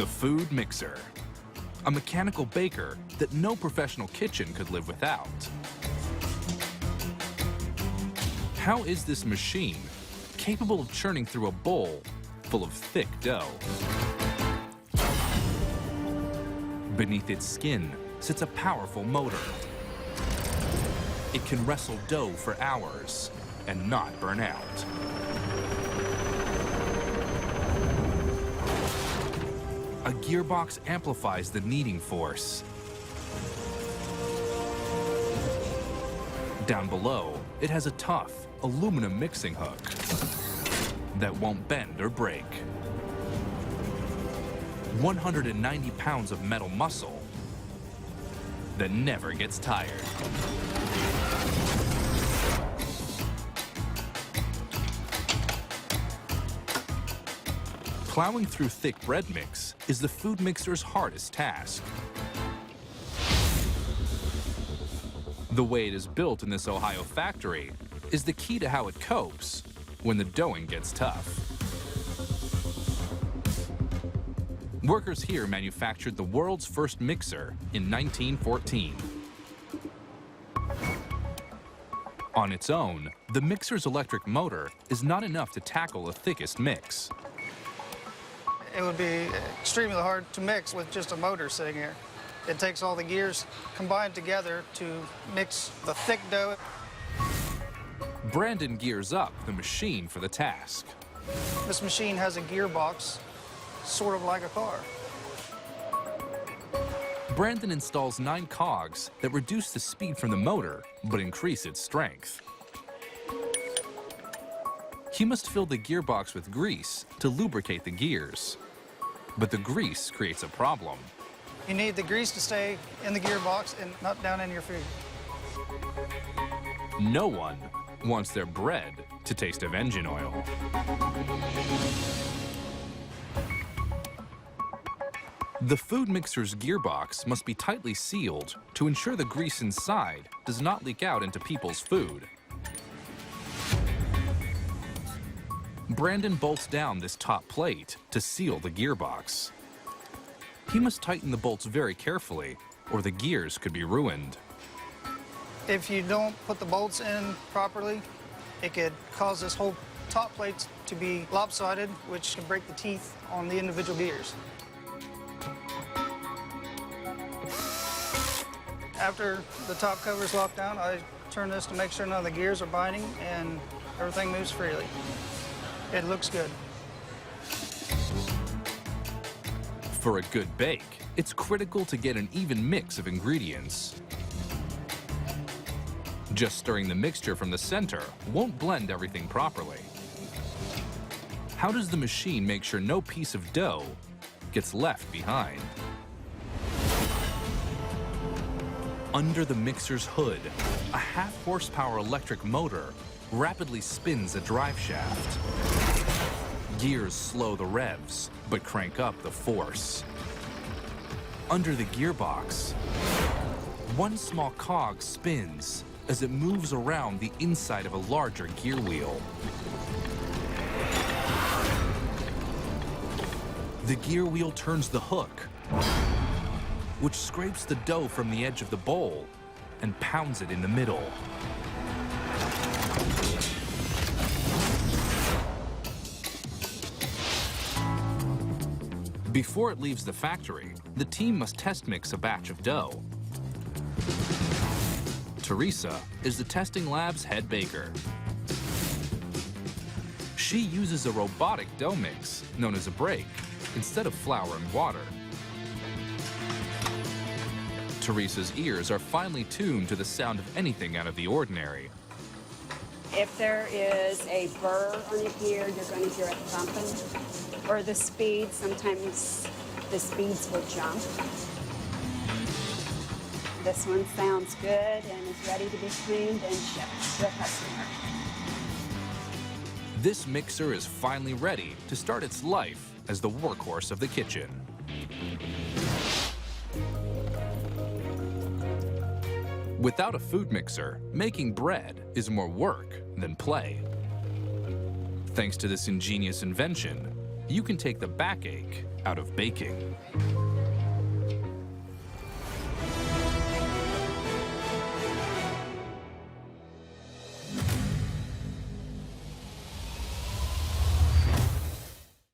The food mixer, a mechanical baker that no professional kitchen could live without. How is this machine capable of churning through a bowl full of thick dough? Beneath its skin sits a powerful motor. It can wrestle dough for hours and not burn out. A gearbox amplifies the kneading force. Down below, it has a tough aluminum mixing hook that won't bend or break. 190 pounds of metal muscle that never gets tired. Plowing through thick bread mix is the food mixer's hardest task. The way it is built in this Ohio factory is the key to how it copes when the doughing gets tough. Workers here manufactured the world's first mixer in 1914. On its own, the mixer's electric motor is not enough to tackle the thickest mix. It would be extremely hard to mix with just a motor sitting here. It takes all the gears combined together to mix the thick dough. Brandon gears up the machine for the task. This machine has a gearbox, sort of like a car. Brandon installs 9 cogs that reduce the speed from the motor but increase its strength. He must fill the gearbox with grease to lubricate the gears. But the grease creates a problem. You need the grease to stay in the gearbox and not down in your food. No one wants their bread to taste of engine oil. The food mixer's gearbox must be tightly sealed to ensure the grease inside does not leak out into people's food. Brandon bolts down this top plate to seal the gearbox. He must tighten the bolts very carefully, or the gears could be ruined. If you don't put the bolts in properly, it could cause this whole top plate to be lopsided, which can break the teeth on the individual gears. After the top cover is locked down, I turn this to make sure none of the gears are binding and everything moves freely. It looks good. For a good bake, it's critical to get an even mix of ingredients. Just stirring the mixture from the center won't blend everything properly. How does the machine make sure no piece of dough gets left behind? Under the mixer's hood, a half-horsepower electric motor rapidly spins a drive shaft. Gears slow the revs, but crank up the force. Under the gearbox, one small cog spins as it moves around the inside of a larger gear wheel. The gear wheel turns the hook, which scrapes the dough from the edge of the bowl and pounds it in the middle. Before it leaves the factory, the team must test mix a batch of dough. Teresa is the testing lab's head baker. She uses a robotic dough mix, known as a break, instead of flour and water. Teresa's ears are finely tuned to the sound of anything out of the ordinary. If there is a burr on a gear, you're going to hear it thumping. Or the speed, sometimes the speeds will jump. This one sounds good and is ready to be cleaned and shipped to a customer. This mixer is finally ready to start its life as the workhorse of the kitchen. Without a food mixer, making bread is more work than play. Thanks to this ingenious invention, you can take the backache out of baking.